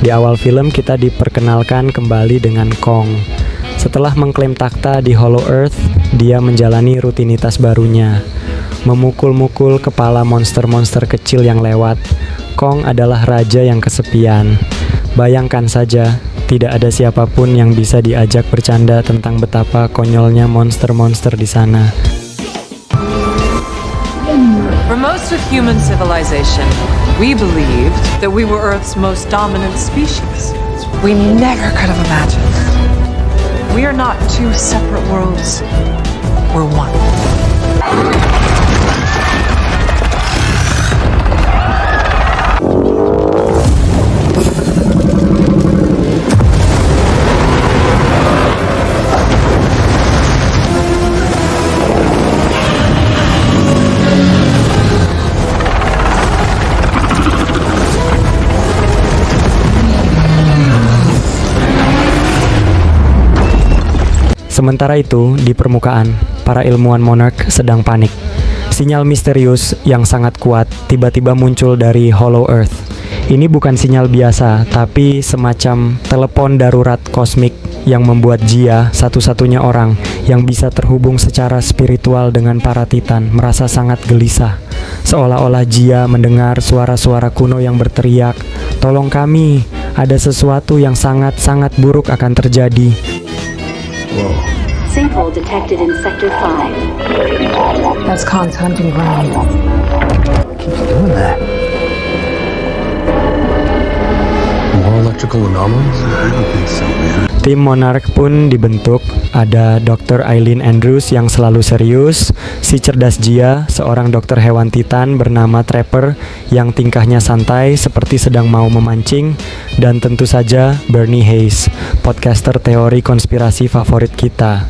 Di awal film kita diperkenalkan kembali dengan Kong. Setelah mengklaim takhta di Hollow Earth, dia menjalani rutinitas barunya, memukul-mukul kepala monster-monster kecil yang lewat. Kong adalah raja yang kesepian. Bayangkan saja, tidak ada siapapun yang bisa diajak bercanda tentang betapa konyolnya monster-monster di sana. For most of human civilization, we believed that we were Earth's most dominant species. We never could have imagined. We are not two separate worlds. We're one. Sementara itu, di permukaan, para ilmuwan Monarch sedang panik. Sinyal misterius yang sangat kuat tiba-tiba muncul dari Hollow Earth. Ini bukan sinyal biasa, tapi semacam telepon darurat kosmik yang membuat Jia, satu-satunya orang yang bisa terhubung secara spiritual dengan para Titan, merasa sangat gelisah. Seolah-olah Jia mendengar suara-suara kuno yang berteriak, "Tolong kami, ada sesuatu yang sangat-sangat buruk akan terjadi." Sinkhole detected in Sector 5. That's Khan's hunting ground. Keeps doing that. More electrical anomalies? I don't think so, man. Tim Monarch pun dibentuk. Ada Dr. Eileen Andrews yang selalu serius, si cerdas Jia, seorang dokter hewan Titan bernama Trapper yang tingkahnya santai seperti sedang mau memancing, dan tentu saja Bernie Hayes, podcaster teori konspirasi favorit kita.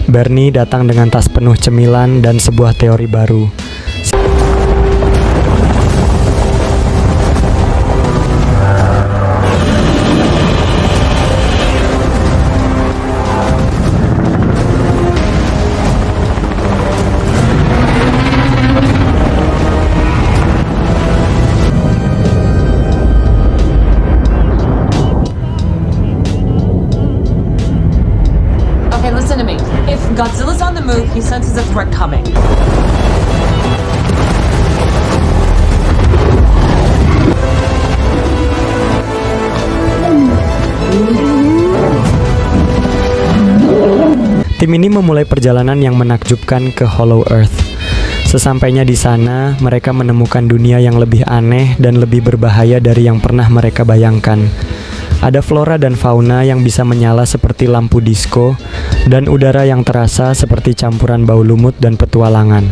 Bernie datang dengan tas penuh cemilan dan sebuah teori baru. Godzilla's on the move, he senses a threat coming. Tim ini memulai perjalanan yang menakjubkan ke Hollow Earth. Sesampainya di sana, mereka menemukan dunia yang lebih aneh dan lebih berbahaya dari yang pernah mereka bayangkan. Ada flora dan fauna yang bisa menyala seperti lampu disko, dan udara yang terasa seperti campuran bau lumut dan petualangan.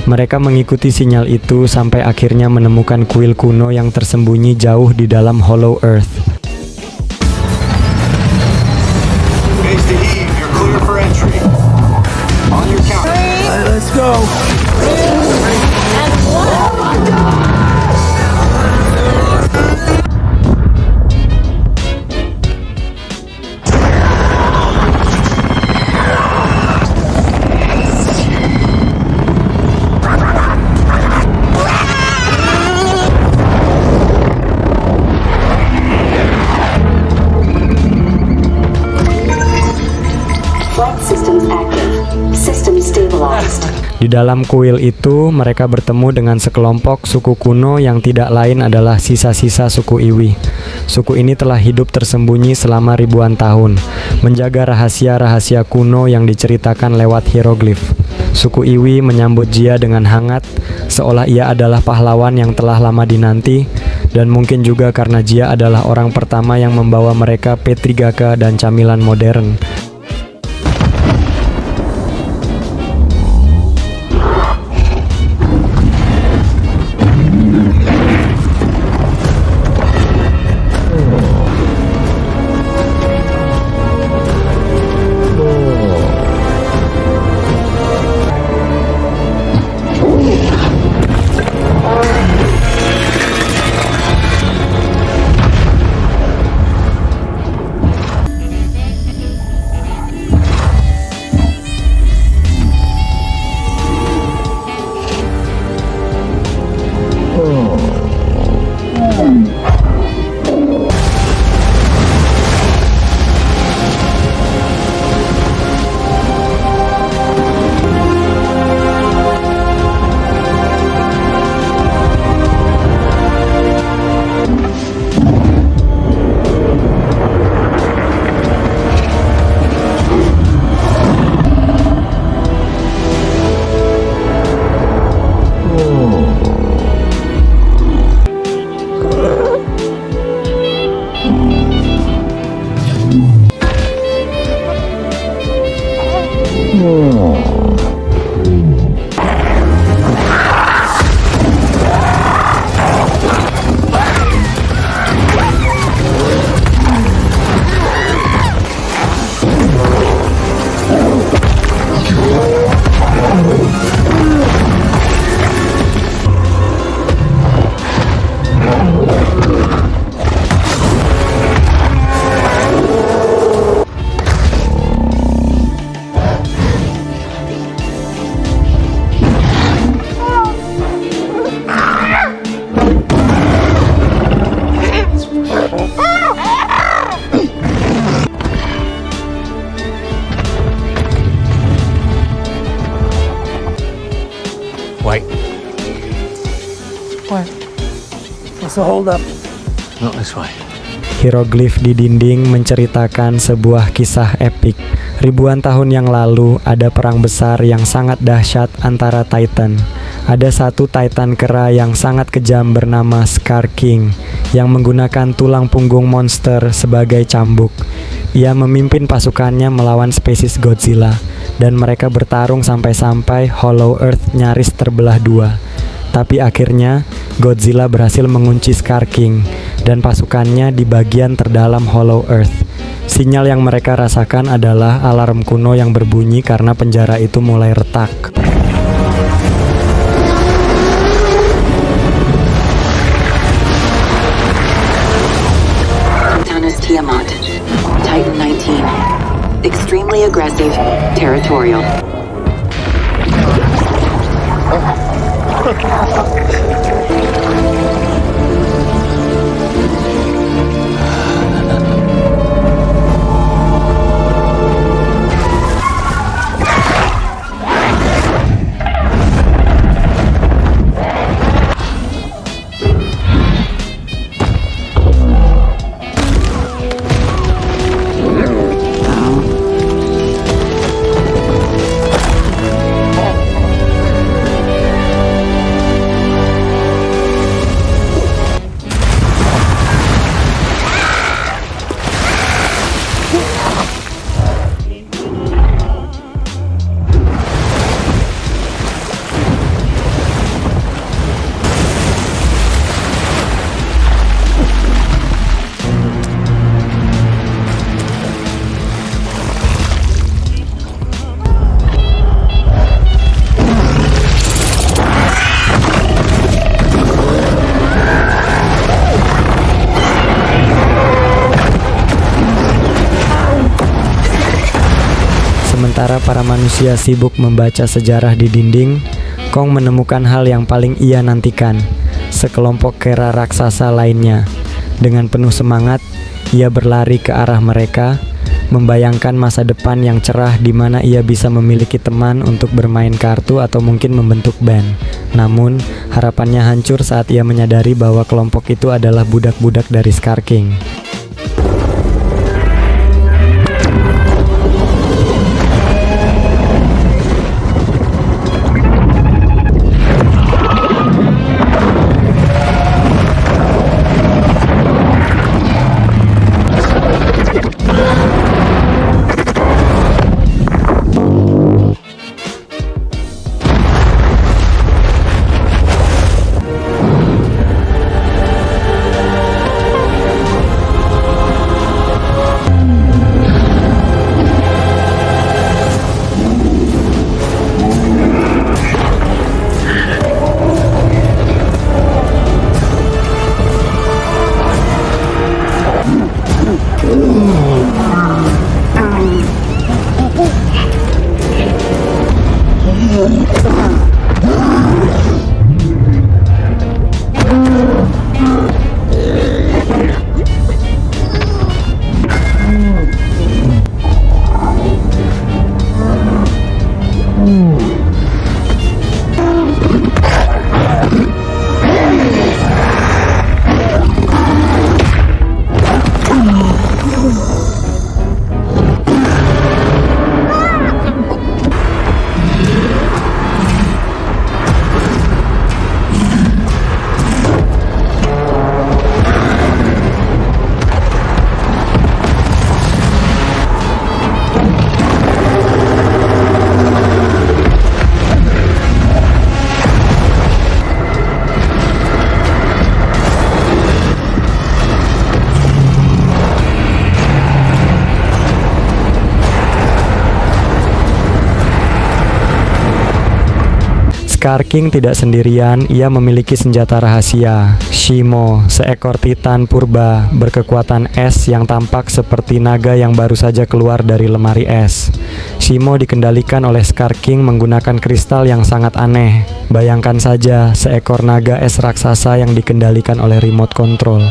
Mereka mengikuti sinyal itu sampai akhirnya menemukan kuil kuno yang tersembunyi jauh di dalam Hollow Earth. Base to Eve, you're clear for entry. On your count. Let's go. Di dalam kuil itu, mereka bertemu dengan sekelompok suku kuno yang tidak lain adalah sisa-sisa suku Iwi. Suku ini telah hidup tersembunyi selama ribuan tahun, menjaga rahasia-rahasia kuno yang diceritakan lewat hieroglif. Suku Iwi menyambut Jia dengan hangat, seolah ia adalah pahlawan yang telah lama dinanti, dan mungkin juga karena Jia adalah orang pertama yang membawa mereka P3K dan camilan modern. the holdup? Not this way. Hieroglif di dinding menceritakan sebuah kisah epik. Ribuan tahun yang lalu ada perang besar yang sangat dahsyat antara Titan. Ada satu Titan kera yang sangat kejam bernama Scar King yang menggunakan tulang punggung monster sebagai cambuk. Ia memimpin pasukannya melawan spesies Godzilla dan mereka bertarung sampai-sampai Hollow Earth nyaris terbelah dua. Tapi akhirnya Godzilla berhasil mengunci Scar King dan pasukannya di bagian terdalam Hollow Earth. Sinyal yang mereka rasakan adalah alarm kuno yang berbunyi karena penjara itu mulai retak. Titanus Tiamat, Titan 19. Extremely aggressive, territorial. Sementara para manusia sibuk membaca sejarah di dinding, Kong menemukan hal yang paling ia nantikan, sekelompok kera raksasa lainnya. Dengan penuh semangat, ia berlari ke arah mereka, membayangkan masa depan yang cerah di mana ia bisa memiliki teman untuk bermain kartu atau mungkin membentuk band. Namun, harapannya hancur saat ia menyadari bahwa kelompok itu adalah budak-budak dari Scar King. Scar King tidak sendirian, ia memiliki senjata rahasia, Shimo, seekor titan purba berkekuatan es yang tampak seperti naga yang baru saja keluar dari lemari es. Shimo dikendalikan oleh Scar King menggunakan kristal yang sangat aneh. Bayangkan saja, seekor naga es raksasa yang dikendalikan oleh remote control.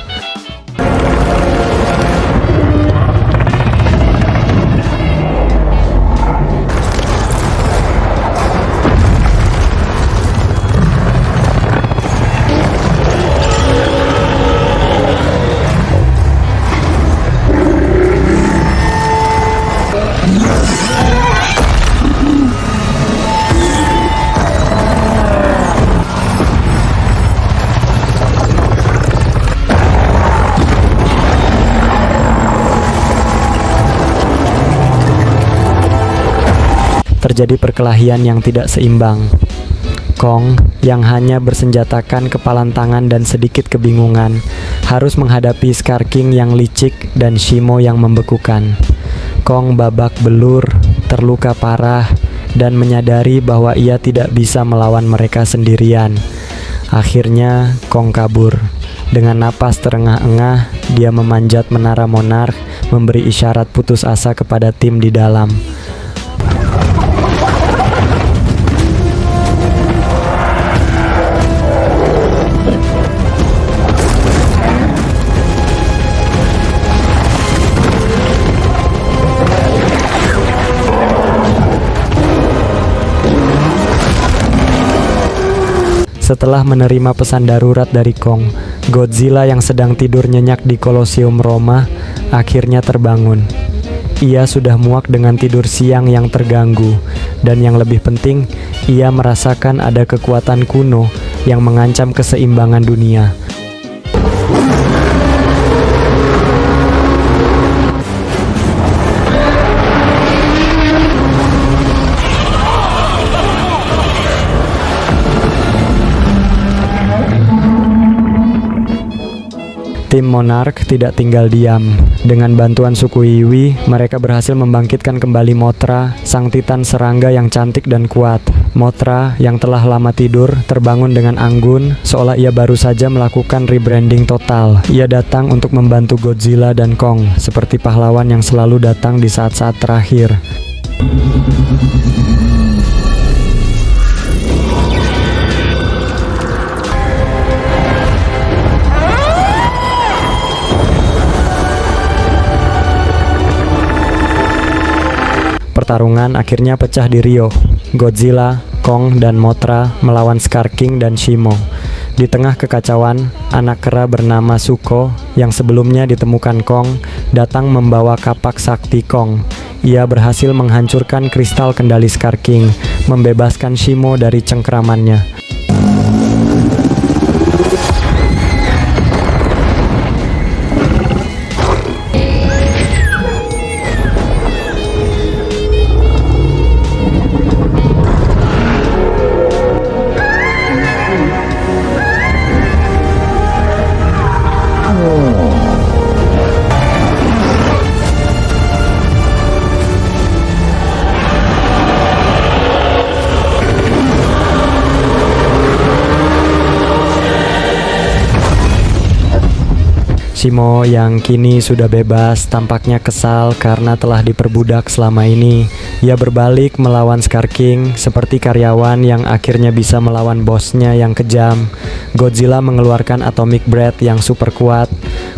terjadi perkelahian yang tidak seimbang. Kong yang hanya bersenjatakan kepalan tangan dan sedikit kebingungan harus menghadapi Scar King yang licik dan Shimo yang membekukan. Kong babak belur, terluka parah, dan menyadari bahwa ia tidak bisa melawan mereka sendirian. Akhirnya Kong kabur. Dengan napas terengah-engah, dia memanjat menara Monarch, memberi isyarat putus asa kepada tim di dalam. Setelah menerima pesan darurat dari Kong, Godzilla yang sedang tidur nyenyak di Kolosium Roma akhirnya terbangun. Ia sudah muak dengan tidur siang yang terganggu, dan yang lebih penting, ia merasakan ada kekuatan kuno yang mengancam keseimbangan dunia. Tim Monarch tidak tinggal diam. Dengan bantuan suku Iwi, mereka berhasil membangkitkan kembali Mothra, sang titan serangga yang cantik dan kuat. Mothra yang telah lama tidur terbangun dengan anggun, seolah ia baru saja melakukan rebranding total. Ia datang untuk membantu Godzilla dan Kong, seperti pahlawan yang selalu datang di saat-saat terakhir. Pertarungan akhirnya pecah di Rio. Godzilla, Kong, dan Mothra melawan Scar King dan Shimo. Di tengah kekacauan, anak kera bernama Zuko yang sebelumnya ditemukan Kong datang membawa kapak sakti Kong. Ia berhasil menghancurkan kristal kendali Scar King, membebaskan Shimo dari cengkeramannya. Shimo yang kini sudah bebas tampaknya kesal karena telah diperbudak selama ini. Ia berbalik melawan Scar King seperti karyawan yang akhirnya bisa melawan bosnya yang kejam. Godzilla mengeluarkan Atomic Breath yang super kuat.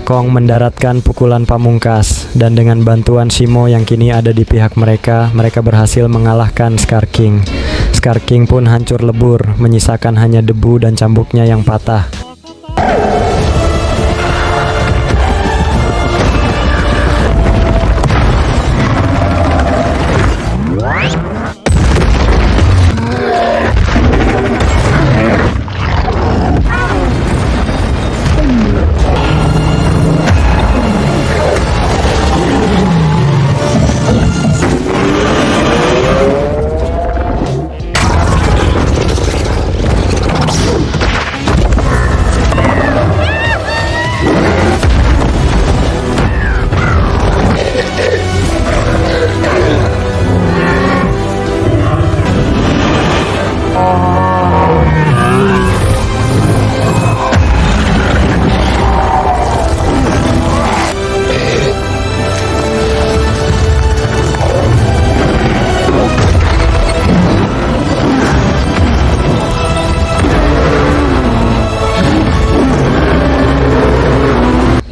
Kong mendaratkan pukulan pamungkas, dan dengan bantuan Shimo yang kini ada di pihak mereka, mereka berhasil mengalahkan Scar King. Scar King pun hancur lebur, menyisakan hanya debu dan cambuknya yang patah.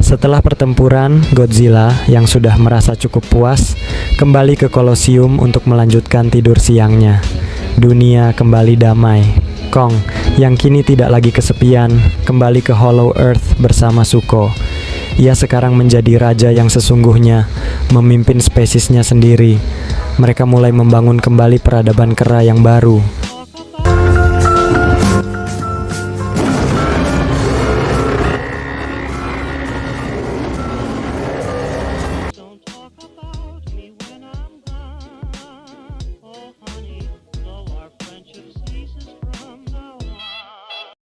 Setelah pertempuran, Godzilla yang sudah merasa cukup puas kembali ke Kolosium untuk melanjutkan tidur siangnya. Dunia kembali damai. Kong yang kini tidak lagi kesepian kembali ke Hollow Earth bersama Zuko. Ia sekarang menjadi raja yang sesungguhnya, memimpin spesiesnya sendiri. Mereka mulai membangun kembali peradaban kera yang baru.